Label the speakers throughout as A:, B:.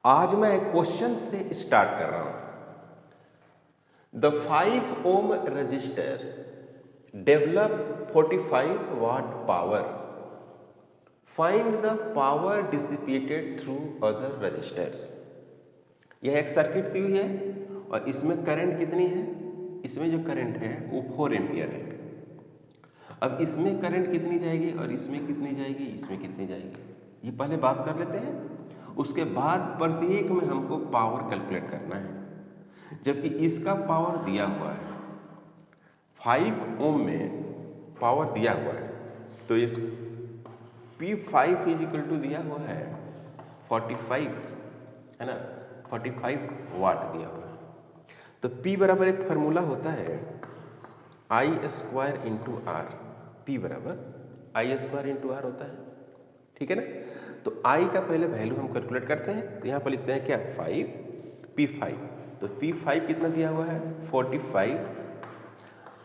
A: आज मैं एक क्वेश्चन से स्टार्ट कर रहा हूं। The 5 ohm resistor develop 45 watt power, find the power dissipated through other resistors. यह एक सर्किट दी हुई है और इसमें करंट कितनी है? इसमें जो करंट है वो 4 एम्पियर है। अब इसमें करंट कितनी जाएगी और इसमें कितनी जाएगी, इसमें कितनी जाएगी, ये पहले बात कर लेते हैं। उसके बाद प्रत्येक में हमको पावर कैलकुलेट करना है। जबकि इसका पावर दिया हुआ है 5 ओम में पावर दिया हुआ है, तो इस P5 इजिकल टू दिया हुआ है 45, है ना, 45 वाट दिया हुआ है। तो P बराबर एक फार्मूला होता है I square into R. P बराबर I स्क्वायर इंटू आर होता है, ठीक है ना। तो I का पहले वैल्यू हम कैलकुलेट करते हैं। तो यहाँ पर लिखते हैं क्या, 5 P5। तो P5 कितना दिया हुआ है 45।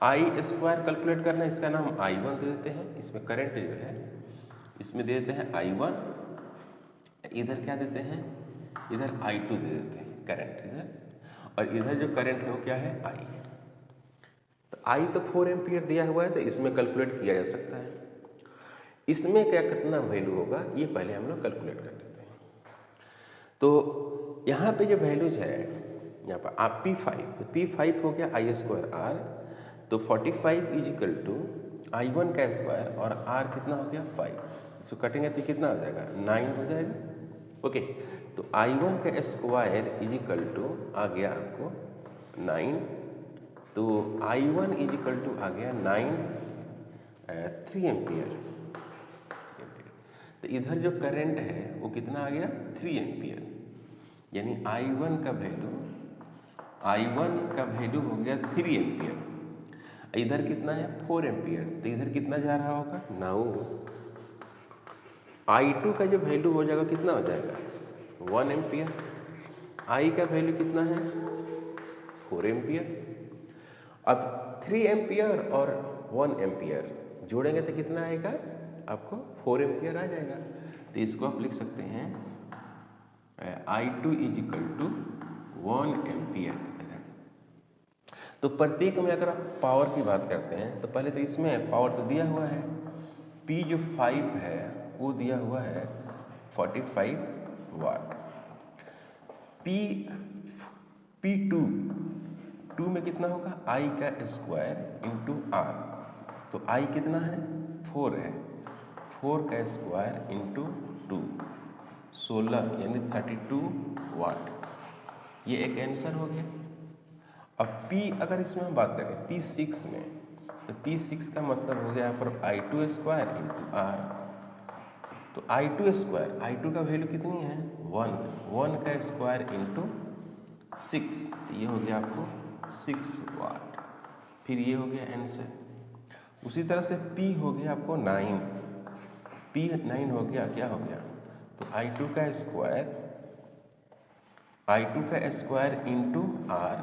A: I स्क्वायर कैलकुलेट करना है, इसका नाम I1 दे देते हैं। इसमें करंट जो है इसमें दे देते हैं I1, इधर क्या देते हैं, इधर I2 दे देते हैं करंट इधर, और इधर जो करंट है वो क्या है I। तो I तो 4 एम्पियर दिया हुआ है, तो इसमें कैलकुलेट किया जा सकता है। इसमें क्या कितना वैल्यू होगा ये पहले हम लोग कैलकुलेट कर लेते हैं। तो यहाँ पे जो वैल्यूज है, यहाँ पर आप P5, तो P5 हो गया I स्क्वायर आर, तो 45 इजिकल टू I1 का स्क्वायर और R कितना हो गया 5। इसको कटेंगे तो कितना हो जाएगा 9 हो जाएगा। ओके, तो I1 का स्क्वायर इजिकल टू आ गया आपको 9, तो I1 इजिकल टू आ गया 3 एम्पियर। तो इधर जो करंट है वो कितना आ गया 3 एम्पियर, यानी I1 का वैल्यू हो गया 3 एम्पियर। इधर कितना है 4 एम्पियर, तो इधर कितना जा रहा होगा 9। I2 का जो वैल्यू हो जाएगा कितना हो जाएगा 1 एम्पियर। I का वैल्यू कितना है 4 एम्पियर। अब 3 एम्पियर और 1 एम्पियर जोड़ेंगे तो कितना आएगा आपको 4 एम्पियर आ जाएगा। तो इसको आप लिख सकते हैं I2 इजिकल टू 1 एम्पियर। तो प्रत्येक में अगर आप पावर की बात करते हैं तो पहले तो इसमें पावर तो दिया हुआ है, P जो 5 है वो दिया हुआ है 45 वाट। P2 में कितना होगा I का स्क्वायर इंटू आर, तो I कितना है 4 है, 4 का स्क्वायर इंटू 2 16 यानी 32 वाट। ये एक आंसर हो गया। अब P अगर इसमें हम बात करें P6 में, तो P6 का मतलब हो गया यहाँ पर I2 स्क्वायर इंटू आर। तो I2 स्क्वायर, I2 का वैल्यू कितनी है 1 का स्क्वायर इंटू 6, तो ये हो गया आपको 6 वाट। फिर ये हो गया आंसर। उसी तरह से P हो गया आपको 9, P9 हो गया, क्या हो गया, तो I2 का स्क्वायर इंटू आर,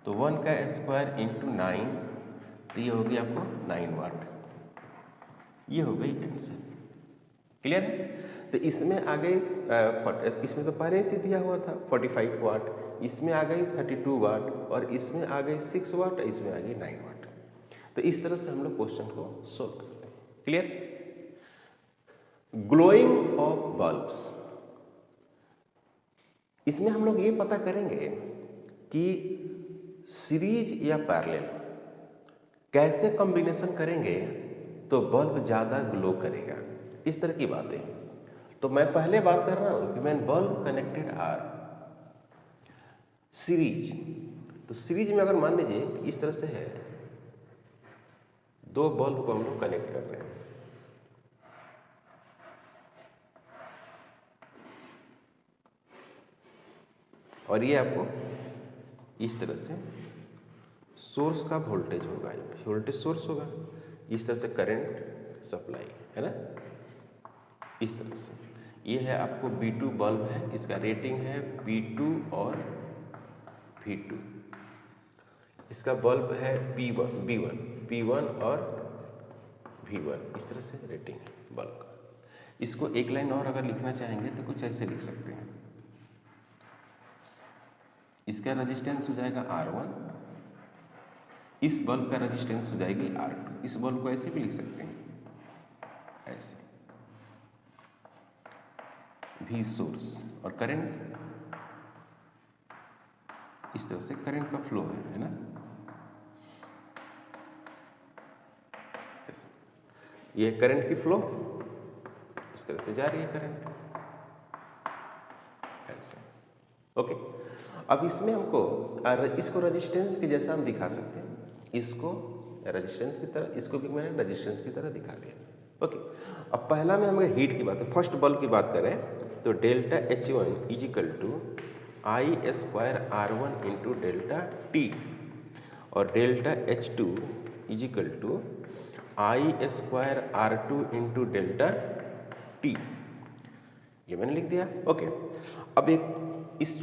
A: तो 1 का स्क्वायर इंटू 9, तो ये हो गया आपको 9 वाट। ये हो गई आंसर। क्लियर है। तो इसमें आ गई इसमें तो पहले से दिया हुआ था 45 वाट, इसमें आ गई 32 वाट, और इसमें आ गई 6 वाट, इसमें आ गई 9 वाट। तो इस तरह से हम लोग क्वेश्चन को सोल्व करते हैं। क्लियर। ग्लोइंग ऑफ बल्ब्स, इसमें हम लोग ये पता करेंगे कि सीरीज या पैरेलल कैसे कॉम्बिनेशन करेंगे तो बल्ब ज़्यादा ग्लो करेगा, इस तरह की बातें। तो मैं पहले बात कर रहा हूं कि man bulb connected R series, तो सीरीज में अगर मान लीजिए इस तरह से है, 2 बल्ब को हम लोग कनेक्ट कर रहे हैं, और ये आपको इस तरह से सोर्स का वोल्टेज होगा, वोल्टेज सोर्स होगा, इस तरह से करंट सप्लाई है ना, इस तरह से। ये है आपको B2 बल्ब है, इसका रेटिंग है B2 और V2। इसका बल्ब है P1 और V1, इस तरह से रेटिंग है बल्ब का। इसको एक लाइन और अगर लिखना चाहेंगे तो कुछ ऐसे लिख सकते हैं, इसका रेजिस्टेंस हो जाएगा R1, इस बल्ब का रेजिस्टेंस हो जाएगी R2। इस बल्ब को ऐसे भी लिख सकते हैं, ऐसे V सोर्स, और करंट इस तरह से करंट का फ्लो है ना, ऐसे ये करंट की फ्लो इस तरह से जा रही है करंट, ऐसे। ओके, अब इसमें हमको इसको रेजिस्टेंस के जैसा हम दिखा सकते हैं, इसको रेजिस्टेंस की तरह, इसको भी मैंने रेजिस्टेंस की तरह दिखा दिया। ओके, अब पहला में हमें हीट की बात है, फर्स्ट बल्ब की बात करें तो delta H1 equal to I square R1 into delta T, और delta H2 equal to I square R2 into delta T, ये मैंने लिख दिया। ओके, अब एक इस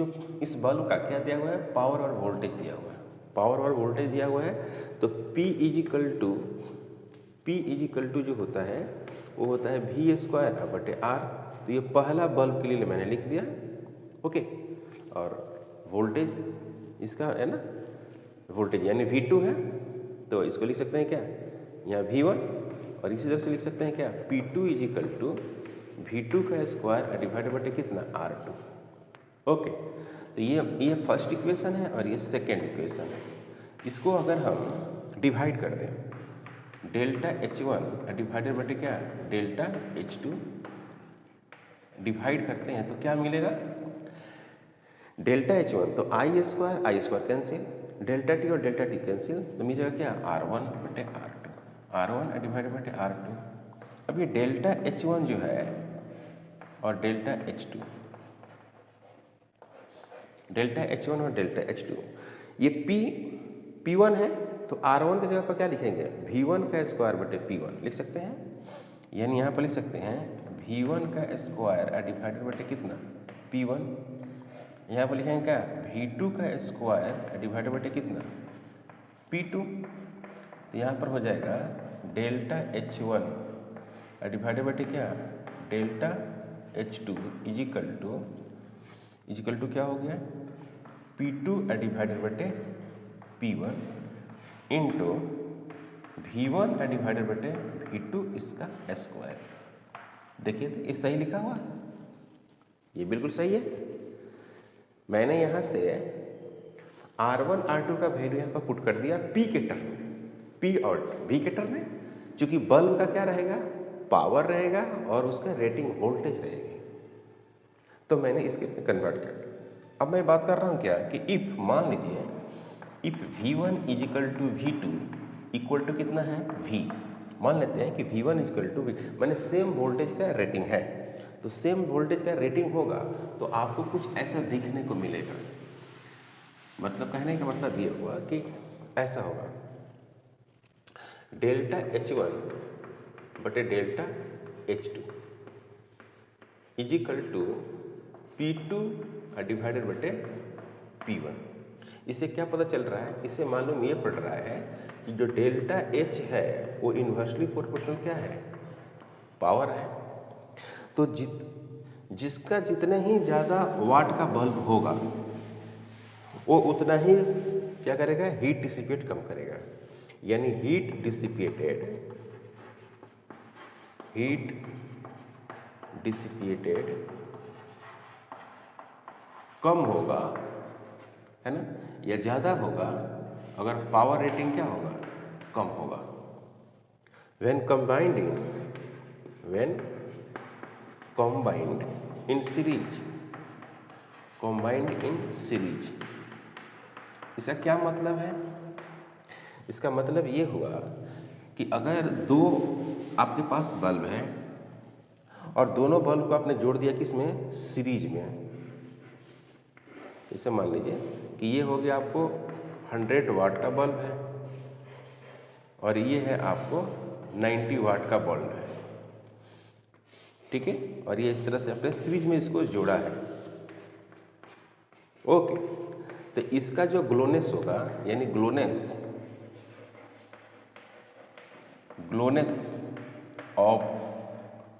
A: बल्ब का क्या दिया हुआ है, पावर और वोल्टेज दिया हुआ है, पावर और वोल्टेज दिया हुआ है। तो P इजिकल टू जो होता है वो होता है V स्क्वायर बटे R। तो ये पहला बल्ब के लिए मैंने लिख दिया। ओके, और वोल्टेज इसका है ना, वोल्टेज यानी V2 है, तो इसको लिख सकते हैं क्या, यहाँ V1, और इसी तरह से लिख सकते हैं क्या, P2 इजिकल टू V2 का स्क्वायर डिवाइडेड बटे कितना, R2। ओके, तो ये फर्स्ट इक्वेशन है और ये सेकेंड इक्वेशन है। इसको अगर हम डिवाइड कर दें, डेल्टा H1 डिवाइडेड बटे क्या, डेल्टा H2 डिवाइड करते हैं तो क्या मिलेगा, डेल्टा H1 तो I square cancel, delta T और डेल्टा T कैंसिल, तो मिलेगा क्या, R1 बटे R2, R1 डिवाइडेड बटे R2। अब ये डेल्टा H1 जो है और डेल्टा H2, डेल्टा H1 और डेल्टा H2, ये P1 है, तो R1 की जगह पर क्या लिखेंगे, V1 का स्क्वायर बटे P1 लिख सकते हैं, यानी यहाँ पर लिख सकते हैं V1 का स्क्वायर डिवाइडेड बटे कितना, P1, यहाँ पर लिखेंगे क्या, V2 का स्क्वायर डिवाइडेड बटे कितना, P2। तो यहाँ पर हो जाएगा डेल्टा H1 डिवाइडेड बटे क्या, डेल्टा H2 इजिकल टू क्या हो गया, P2 डिवाइडेड बटे P1 इंटू V1 डिवाइडेड बटे V2 इसका स्क्वायर। देखिए तो ये सही लिखा हुआ, ये बिल्कुल सही है। मैंने यहाँ से R1 R2 का वैल्यू यहाँ पर पुट कर दिया P के टर्म में, P और V के टर्म में, चूंकि बल्ब का क्या रहेगा, पावर रहेगा और उसका रेटिंग वोल्टेज रहेगी, तो मैंने इसके कन्वर्ट कर दिया। अब मैं बात कर रहा हूँ क्या कि इफ, मान लीजिए if V1 equal to V2 equal to कितना है, V, मान लेते हैं कि V1 इजिकल टू V, मैंने सेम वोल्टेज का रेटिंग है, तो सेम वोल्टेज का रेटिंग होगा तो आपको कुछ ऐसा दिखने को मिलेगा। मतलब कहने का मतलब ये हुआ कि ऐसा होगा, डेल्टा H1 बटे delta H2 equal to P2 divided बटे P1। इससे क्या पता चल रहा है, इससे मालूम ये पड़ रहा है कि जो डेल्टा H है वो इन्वर्सली प्रोपोर्शनल क्या है, पावर है। तो जिसका जितने ही ज़्यादा वाट का बल्ब होगा वो उतना ही क्या करेगा, हीट डिसिपेट कम करेगा, यानी हीट डिसिपेटेड कम होगा, है ना, या ज़्यादा होगा अगर पावर रेटिंग क्या होगा, कम होगा। when combined in series, इसका क्या मतलब है, इसका मतलब ये हुआ कि अगर दो आपके पास बल्ब है और दोनों बल्ब को आपने जोड़ दिया किसमें, सीरीज में, इसे मान लीजिए कि ये हो गया आपको 100 वाट का बल्ब है और ये है आपको 90 वाट का बल्ब है, ठीक है, और ये इस तरह से अपने सीरीज में इसको जोड़ा है। ओके, तो इसका जो ग्लोनेस होगा, यानी ग्लोनेस ऑफ,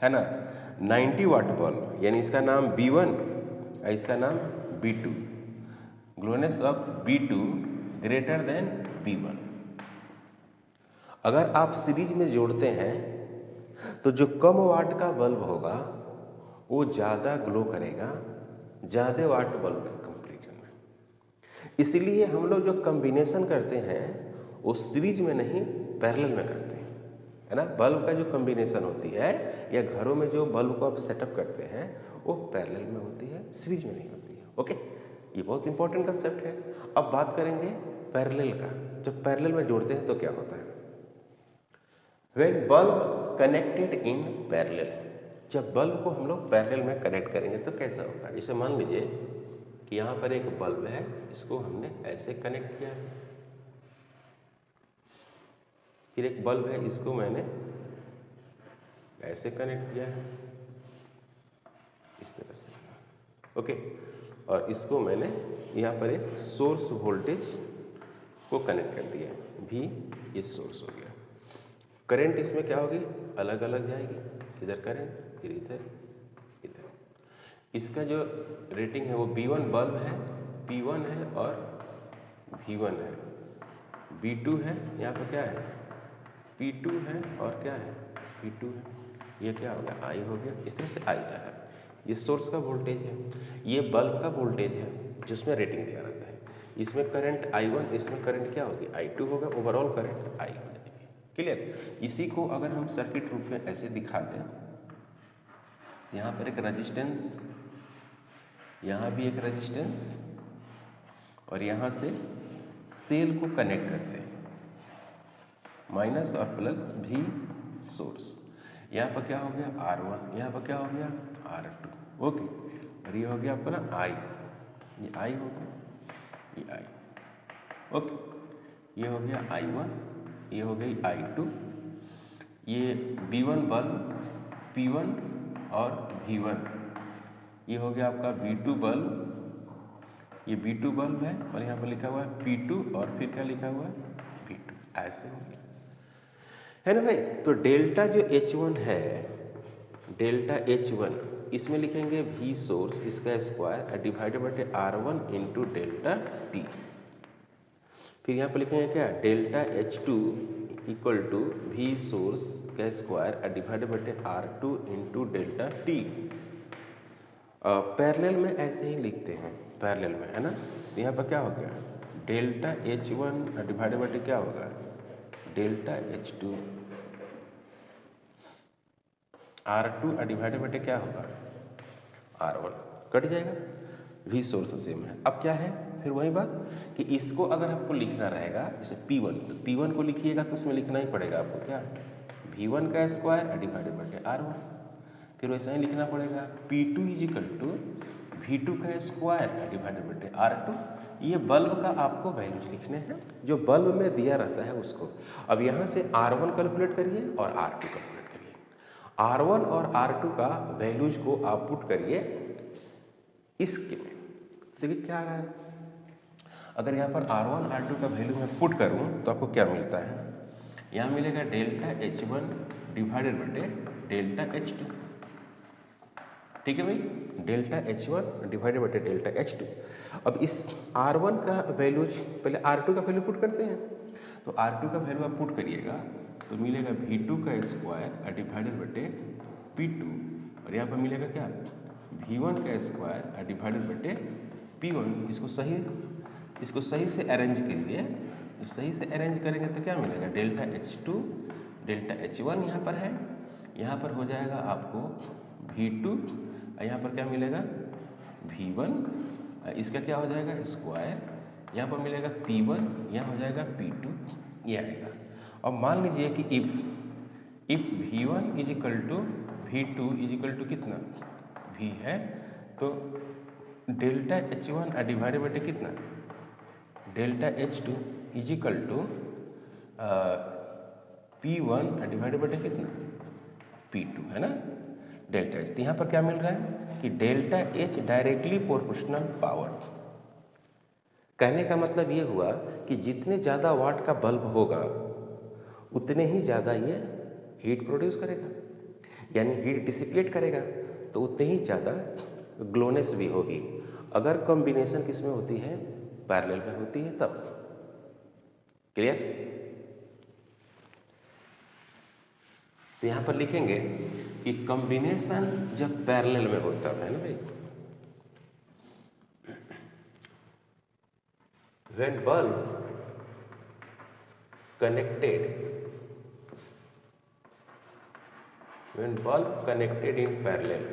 A: है ना, 90 वाट बल्ब, यानी इसका नाम B1 और इसका नाम B2, glowness of B2 greater than B1। अगर आप सीरीज में जोड़ते हैं तो जो कम वाट का बल्ब होगा वो ज़्यादा ग्लो करेगा ज़्यादा वाट बल्ब के कंपैरिजन में। इसलिए हम लोग जो कॉम्बिनेशन करते हैं वो सीरीज में नहीं पैरेलल में करते हैं, है ना। बल्ब का जो कॉम्बिनेशन होती है या घरों में जो बल्ब को आप सेटअप करते हैं वो पैरेलल में होती है, सीरीज में नहीं होती है। ओके, ये बहुत इंपॉर्टेंट कंसेप्ट है। अब बात करेंगे पैरेलल का। जब पैरेलल में जोड़ते हैं तो क्या होता है? When bulb connected in parallel, जब बल्ब को हम लोग पैरेलल में कनेक्ट करेंगे तो कैसा होगा? जैसे मान लीजिए कि यहाँ पर एक बल्ब है, इसको हमने ऐसे कनेक्ट किया है, फिर एक बल्ब है, इसको मैंने ऐसे कनेक्ट किया है, इस तरह से। ओके, और इसको मैंने यहाँ पर एक सोर्स वोल्टेज को कनेक्ट कर दिया है, भी ये सोर्स हो गया। करंट इसमें क्या होगी? अलग अलग जाएगी, इधर करंट फिर इधर इधर। इसका जो रेटिंग है वो B1 बल्ब है, P1 है और V1 है, B2 है, यहाँ पर क्या है? P2 है और क्या है? P2 है। ये क्या हो गया? I हो गया। इस तरह से I जा रहा है। ये सोर्स का वोल्टेज है, ये बल्ब का वोल्टेज है जिसमें रेटिंग दिया रहता है। इसमें करंट I1, इसमें करंट क्या होगी? I2 होगा। ओवरऑल करंट I हो जाएगी। क्लियर? इसी को अगर हम सर्किट रूप में ऐसे दिखा दें, यहाँ पर एक रेजिस्टेंस, यहाँ भी एक रेजिस्टेंस, और यहाँ से सेल को कनेक्ट करते हैं, माइनस और प्लस भी सोर्स। यहाँ पर क्या हो गया? R1, यहाँ पर क्या हो गया? R2। ओके, और ये हो गया आपका ना I, ये I हो गया, ये I। ओके, ये हो गया I1, ये हो गई I2, ये B1 बल्ब, P1 और V1, ये हो गया आपका B2 बल्ब, ये B2 बल्ब है, और यहाँ पर लिखा हुआ है P2 और फिर क्या लिखा हुआ है? P2। ऐसे हो गया, है ना भाई। तो डेल्टा जो H1 है, डेल्टा H1, इसमें लिखेंगे V सोर्स इसका square divided by R1 into delta T। फिर यहाँ पर लिखेंगे क्या? Delta H2 equal to V source का square divided by R2 into delta T। Parallel में ऐसे ही लिखते हैं, पैरेलल में, है ना। यहाँ पर क्या हो गया? डेल्टा H1 डिवाइडेड बाय क्या होगा? Delta H2, R2 divided by क्या होगा? R1। कट जाएगा, V सोर्स सेम है। अब क्या है? फिर वही बात कि इसको अगर आपको लिखना रहेगा, जैसे P1, तो P1 को लिखिएगा तो उसमें लिखना ही पड़ेगा आपको क्या? V1 का स्क्वायर डिवाइडेड बाय R1। फिर वैसा ही लिखना पड़ेगा P2 is equal to V2 का स्क्वायर डिवाइडेड बाय R2। ये बल्ब का आपको वैल्यूज लिखने हैं, जो बल्ब में दिया रहता है उसको। अब यहाँ से R1 कैलकुलेट करिए और R2 कैलकुलेट करिए। R1 और R2 का वैल्यूज को आप पुट करिए इसके में। देखिए क्या आ रहा है? अगर यहाँ पर R1 R2 का वैल्यू मैं पुट करूँ तो आपको क्या मिलता है? यहाँ मिलेगा delta H1 divided by delta H2। ठीक है भाई, delta H1 divided by delta H2। अब इस R1 का वैल्यूज, पहले R2 का वैल्यू पुट करते हैं, तो R2 का वैल्यू आप पुट करिएगा तो मिलेगा V2 का स्क्वायर डिवाइडेड बाय P2, और यहाँ पर मिलेगा क्या? V1 का स्क्वायर डिवाइडेड बाय P1। इसको सही से अरेंज करिए। सही से अरेंज करेंगे तो क्या मिलेगा? डेल्टा H2, डेल्टा H1 यहाँ पर है, यहाँ पर हो जाएगा आपको V2, यहाँ पर क्या मिलेगा? V1, इसका क्या हो जाएगा? स्क्वायर, यहाँ पर मिलेगा P1, यहाँ हो जाएगा P2, ये आएगा। अब मान लीजिए कि if V1 is equal to V2 is equal to कितना? V है, तो डेल्टा H1 डिवाइडेड बाय कितना? Delta H2 is equal to P1 divided by कितना? P2, है ना। डेल्टा H, तो यहाँ पर क्या मिल रहा है कि delta H directly proportional power. कहने का मतलब ये हुआ कि जितने ज़्यादा वाट का बल्ब होगा उतने ही ज़्यादा ये हीट प्रोड्यूस करेगा, यानी हीट डिसिपेट करेगा, तो उतने ही ज़्यादा ग्लोनेस भी होगी। अगर कॉम्बिनेशन किस में होती है? पैरेलल में होती है तब। क्लियर? तो यहां पर लिखेंगे कि कॉम्बिनेशन जब पैरेलल में होता है ना भाई, when bulb connected in parallel,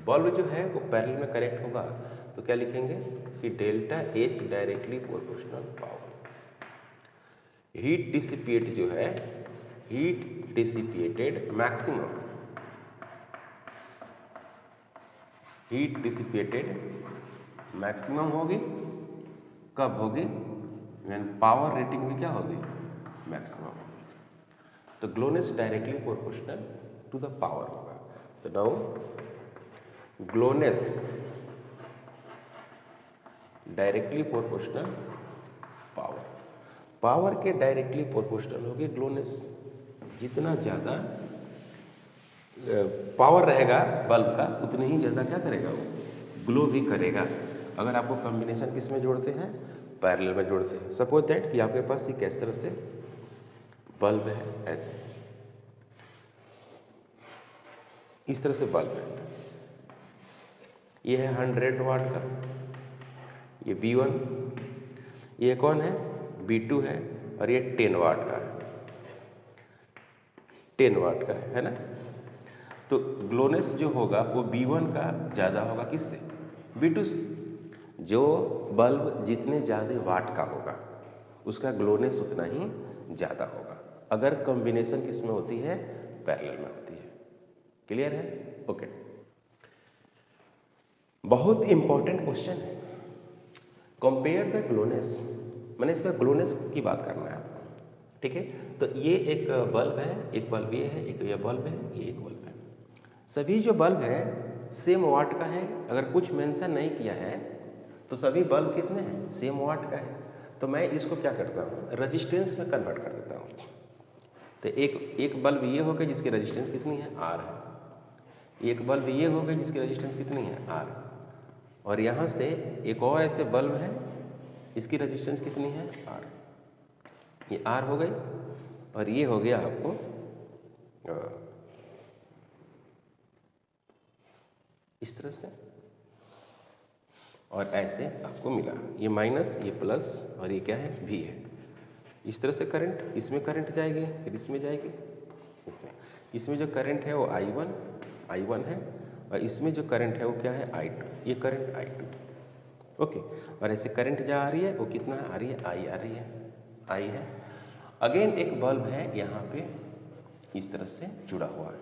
A: bulb जो है वो पैरेलल में कनेक्ट होगा तो क्या लिखेंगे कि delta H directly proportional power. Heat dissipate जो है, heat dissipated maximum, heat dissipated maximum होगी, कब होगी? व्हेन पावर रेटिंग भी क्या होगी? मैक्सिमम होगी। तो glowness directly proportional to the power होगा। तो now glowness directly proportional power, power के डायरेक्टली प्रोपोर्शनल होगी ग्लोनेस। जितना ज़्यादा पावर रहेगा बल्ब का उतनी ही ज़्यादा क्या करेगा वो? ग्लो भी करेगा। अगर आपको कॉम्बिनेशन किस में जोड़ते हैं? पैरेलल में जोड़ते हैं। सपोज दैट कि आपके पास एक इस तरह से बल्ब है, ऐसे इस तरह से बल्ब है, ये है 100 वाट का, ये B1, ये कौन है? B2 है, और ये 10 वाट का है, 10 वाट का है ना। तो ग्लोनेस जो होगा वो B1 का ज़्यादा होगा किससे? B2 से। जो बल्ब जितने ज़्यादा वाट का होगा उसका ग्लोनेस उतना ही ज़्यादा होगा, अगर कॉम्बिनेशन किस में होती है? पैरेलल में होती है। क्लियर है? ओके। बहुत इंपॉर्टेंट क्वेश्चन है। कंपेयर द ग्लोनेस, मैंने इस पर ग्लोनेस की बात करना है आपको, ठीक है। तो ये एक बल्ब है, एक बल्ब ये है, एक ये बल्ब है, ये एक बल्ब है। सभी जो बल्ब है सेम वाट का है। अगर कुछ मेंशन नहीं किया है तो सभी बल्ब कितने हैं? सेम वाट का है। तो मैं इसको क्या करता हूँ? रजिस्टेंस में कन्वर्ट कर देता हूँ। तो एक बल्ब ये हो गया जिसकी रजिस्टेंस कितनी है? R है। एक बल्ब ये हो गया जिसकी रजिस्टेंस कितनी है? R। और यहाँ से एक और ऐसे बल्ब है, इसकी रजिस्टेंस कितनी है? R। ये R हो गई, और ये हो गया आपको इस तरह से, और ऐसे आपको मिला, ये माइनस, ये प्लस, और ये क्या है? V है। इस तरह से करंट, इसमें करंट जाएगी, फिर इसमें जाएगी, इसमें जो करंट है वो I1 है, और इसमें जो करंट है वो क्या है? I2। ये करंट I2, ओके। और ऐसे करंट जा आ रही है वो कितना आ रही है? I आ रही है, I है। अगेन एक बल्ब है यहाँ पे इस तरह से जुड़ा हुआ है,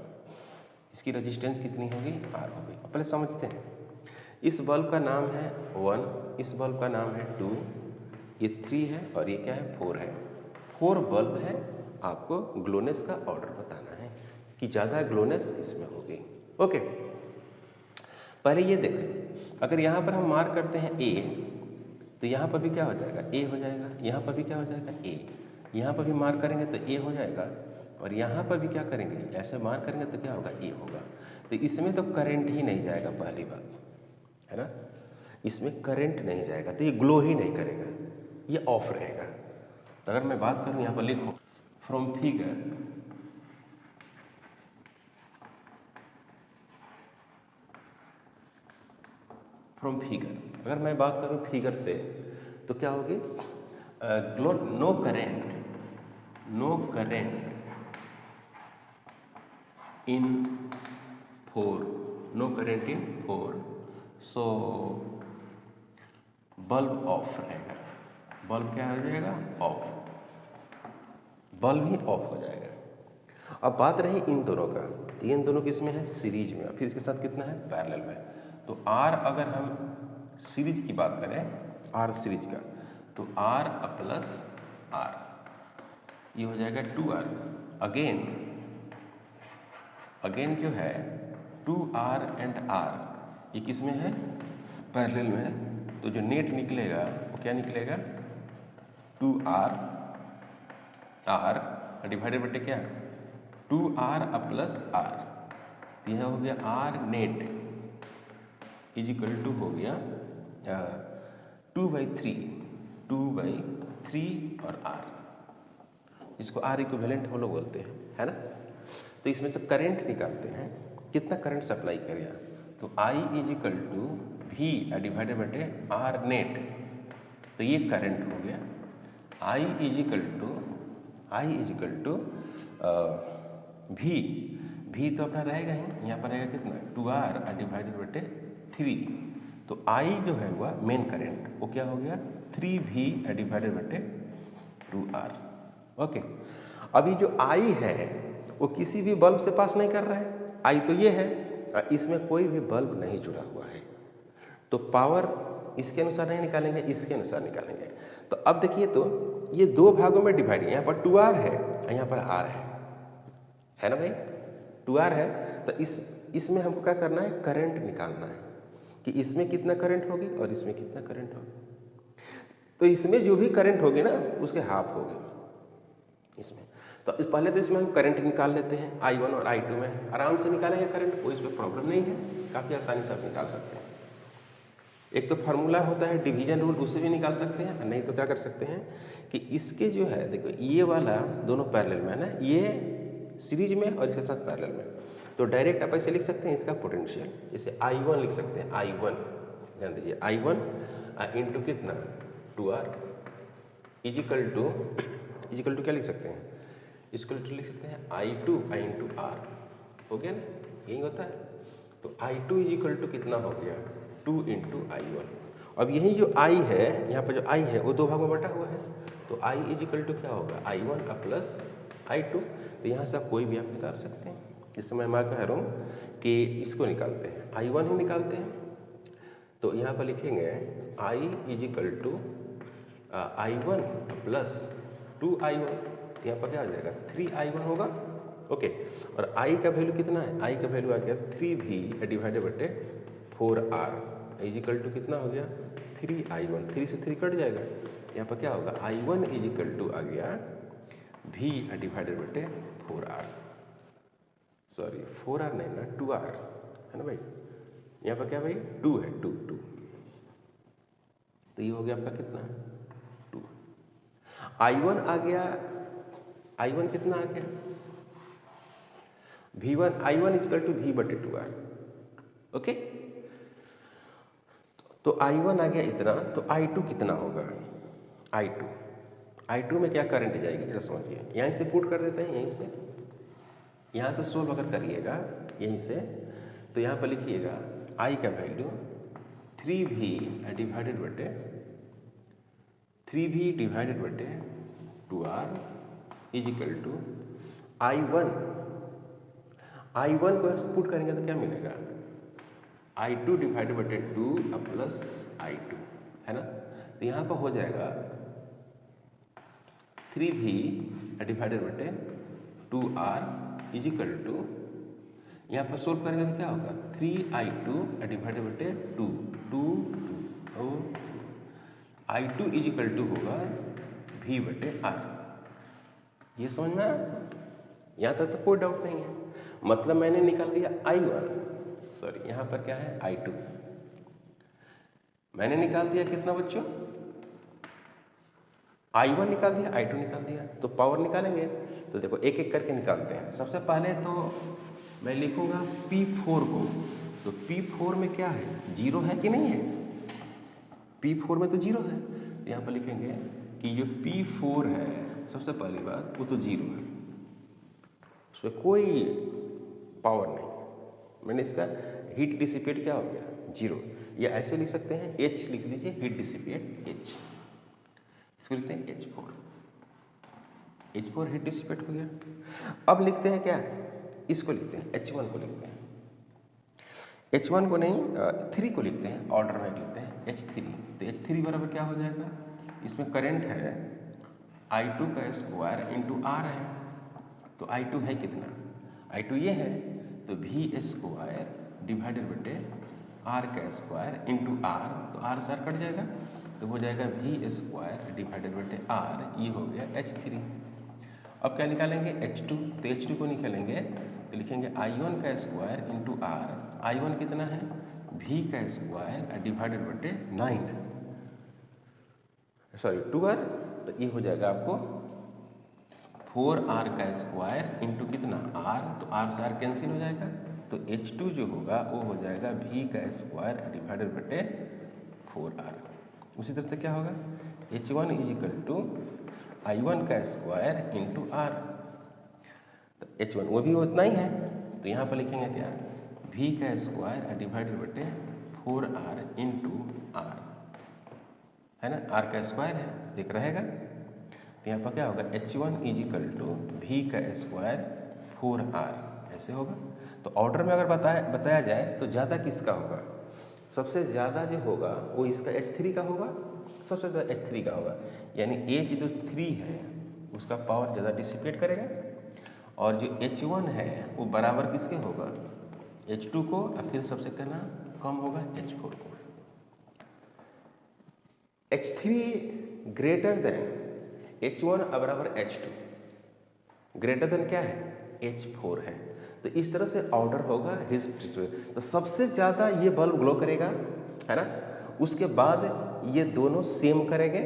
A: इसकी रजिस्टेंस कितनी होगी? R होगी। अब पहले समझते हैं। इस बल्ब का नाम है 1, इस बल्ब का नाम है 2, ये 3 है, और ये क्या है? 4 है। 4 बल्ब है। आपको ग्लोनेस का ऑर्डर बताना है कि ज़्यादा ग्लोनेस इसमें होगी, ओके। पहले ये देखें, अगर यहाँ पर हम मार्क करते हैं A, तो यहाँ पर भी क्या हो जाएगा? A हो जाएगा। यहाँ पर भी क्या हो जाएगा? A। यहाँ पर भी मार्क करेंगे तो A हो जाएगा, और यहाँ पर भी क्या करेंगे? ऐसे मार्क करेंगे तो क्या होगा? A होगा। तो इसमें तो करंट ही नहीं जाएगा, पहली बात है ना, इसमें करंट नहीं जाएगा, तो ये ग्लो ही नहीं करेगा, ये ऑफ रहेगा। तो अगर मैं बात करूँ, यहाँ पर लिखो फ्रॉम फिगर, अगर मैं बात करूँ फिगर से तो क्या होगी? No current in 4, so bulb off रहेगा। बल्ब क्या हो जाएगा? ऑफ, बल्ब ही ऑफ हो जाएगा। अब बात रही इन दोनों का, तो इन दोनों किसमें है? सीरीज में, फिर इसके साथ कितना है? पैरेलल में। तो R अगर हम सीरीज की बात करें, R सीरीज का, तो R प्लस R, ये हो जाएगा 2R। अगेन जो है 2R एंड R, ये किस में है? पैरेलल में है। तो जो नेट निकलेगा वो क्या निकलेगा? 2R डिवाइडेड बटे क्या 2r प्लस r, तो यह हो गया r net is equal to हो गया 2/3 और r, इसको r इक्विवेलेंट हम लोग बोलते हैं, है ना। तो इसमें से करंट निकालते हैं, कितना करंट सप्लाई करेगा, तो I is equal to V divided बटे R नेट, तो ये करंट हो गया। I is equal to V तो अपना रहेगा ही, यहाँ पर रहेगा कितना 2R डिवाइडेड बटे 3, तो I जो है हुआ मेन करंट, वो क्या हो गया 3V डिवाइडेड बटे 2R। ओके, अभी जो I है वो किसी भी बल्ब से पास नहीं कर रहा है, I तो ये है, इसमें कोई भी बल्ब नहीं जुड़ा हुआ है, तो पावर इसके अनुसार नहीं निकालेंगे, इसके अनुसार निकालेंगे। तो अब देखिए, तो ये दो भागों में डिवाइड है, यहाँ पर 2R है और यहाँ पर R है ना भाई, 2R है, तो इसमें हमको क्या करना है, करंट निकालना है कि इसमें कितना करंट होगी और इसमें कितना करंट होगी। तो इसमें जो भी करंट होगी ना उसके हाफ होगी इसमें। तो पहले तो इसमें हम करंट निकाल लेते हैं, I1 और I2 में आराम से निकालेंगे करंट, कोई इसमें प्रॉब्लम नहीं है, काफ़ी आसानी से आप निकाल सकते हैं। एक तो फार्मूला होता है डिवीजन रूल, उससे भी निकाल सकते हैं, नहीं तो क्या कर सकते हैं कि इसके जो है देखो ये वाला दोनों पैरेलल में है ना, ये सीरीज में और इसके साथ पैरेलल में, तो डायरेक्ट आप ऐसे लिख सकते हैं इसका पोटेंशियल, जैसे I1 लिख सकते हैं, I1 ध्यान दीजिए, I1 इंटू कितना 2R इज इक्वल टू क्या लिख सकते हैं, इसको लिख सकते हैं I2 इंटू R, हो गया ना, यही होता है। तो I2 इज इक्वल टू कितना हो गया 2 इंटू I1। अब यही जो I है, यहाँ पर जो I है वो दो भागों में बटा हुआ है, तो I इज इक्वल टू क्या होगा I1 प्लस I2, तो यहाँ से कोई भी आप निकाल सकते हैं। इस समय मैं कह रहा हूँ कि इसको निकालते हैं, I1 ही निकालते हैं, तो यहाँ पर लिखेंगे I is equal to I1 plus 2I1, यहाँ पर क्या हो जाएगा 3I1 होगा। ओके, और I का वैल्यू कितना है, I का वैल्यू आ गया 3V डिवाइडेड बटे 4R इज इक्वल टू कितना हो गया 3I1, 3 से 3 कट जाएगा, यहाँ पर क्या होगा I1 इज इक्वल टू आ गया V डिवाइडेड बटे 4R, सॉरी 4R नहीं ना 2R है ना भाई, यहाँ पर क्या भाई 2 है, 2 तो ये हो गया आपका कितना 2। I1 आ गया, I1 कितना आ गया V1, I1 equal to V बटे 2R। ओके, तो I1 आ गया इतना, तो I2 कितना होगा, I2 में क्या करंट जाएगी जरा समझिए, यहीं से पुट कर देते हैं, यहाँ से सोल्व अगर करिएगा यहीं से, तो यहाँ पर लिखिएगा I का वैल्यू 3V डिवाइडेड बटे 2R is equal to I1 को पुट करेंगे तो क्या मिलेगा I2 डिवाइडेड बटे 2 प्लस I2 है ना, तो यहाँ पर हो जाएगा 3V डिवाइडेड बटे 2R इज इक्वल टू, यहाँ पर सोल्व करेंगे तो क्या होगा 3I2 डिवाइडेड बटे 2 और I2 इज इक्वल टू होगा V बटे R। ये समझ में आया, यहाँ तक तो कोई डाउट नहीं है, मतलब मैंने निकाल दिया I1, सॉरी यहाँ पर क्या है I2, मैंने निकाल दिया कितना बच्चों I1 निकाल दिया, I2 निकाल दिया, तो पावर निकालेंगे, तो देखो एक एक करके निकालते हैं। सबसे पहले तो मैं लिखूंगा P4 को, तो P4 में क्या है, जीरो है कि नहीं है, P4 में तो जीरो है, तो यहाँ पर लिखेंगे कि जो P4 है सबसे पहली बात वो तो जीरो है, उसमें कोई पावर नहीं, मैंने इसका हीट डिसिपेट क्या हो गया जीरो, या ऐसे लिख सकते हैं H लिख दीजिए, हीट डिसिपेट H, इसको लिखते हैं H4 हीट डिसिपेट हो गया। अब लिखते हैं क्या, इसको लिखते हैं H1 को लिखते हैं, H1 को नहीं 3 को लिखते हैं, ऑर्डर में लिखते हैं H3, तो H3 बराबर क्या हो जाएगा, इसमें करंट है I2 का स्क्वायर इंटू R है, तो I2 है कितना, I2 ये है, तो V स्क्वायर डिवाइडेड बटे R का स्क्वायर इंटू R, तो R से R कट जाएगा, तो हो जाएगा V स्क्वायर डिवाइडेड बटे R, ये हो गया H3। अब क्या निकालेंगे H2, तो H2 को निकालेंगे तो लिखेंगे I1 का स्क्वायर इंटू आर। I1 कितना है V का स्क्वायर डिवाइडेड बटे 9, सॉरी 2R, तो ये हो जाएगा आपको 4R का स्क्वायर इंटू कितना R, तो R से R कैंसिल हो जाएगा, तो H2 जो होगा वो हो जाएगा V का स्क्वायर डिवाइडेड बटे 4R। उसी तरह से क्या होगा H1 is equal to I1 का स्क्वायर इंटू R, तो H1 वो भी उतना ही है, तो यहाँ पर लिखेंगे क्या V का स्क्वायर डिवाइडेड बटे 4R इंटू R, है ना, R का स्क्वायर है, देख रहेगा, तो यहाँ पर क्या होगा H1 is equal to V का स्क्वायर 4R, ऐसे होगा। तो ऑर्डर में अगर बताया जाए तो ज़्यादा किसका होगा, सबसे ज़्यादा जो होगा वो इसका H3 का होगा, सबसे ज़्यादा H3 का होगा, यानी H जो 3 है उसका पावर ज़्यादा डिसिपेट करेगा, और जो H1 है वो बराबर किसके होगा H2 को, और फिर सबसे कहना कम होगा H4 को। H3 ग्रेटर देन H1 बराबर H2, ग्रेटर देन क्या है H4 है, तो इस तरह से ऑर्डर होगा हिस्ट्री। तो सबसे ज़्यादा ये बल्ब ग्लो करेगा, है ना, उसके बाद ये दोनों सेम करेंगे,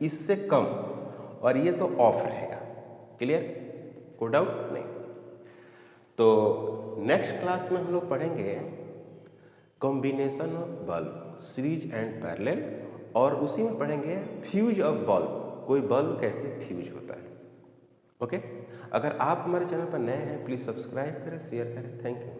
A: इससे कम, और ये तो ऑफ रहेगा। क्लियर, कोई डाउट नहीं। तो नेक्स्ट क्लास में हम लोग पढ़ेंगे combination of bulb, series and parallel, और उसी में पढ़ेंगे फ्यूज ऑफ बल्ब, कोई बल्ब कैसे फ्यूज होता है। ओके, अगर आप हमारे चैनल पर नए हैं प्लीज़ सब्सक्राइब करें, शेयर करें। Thank you.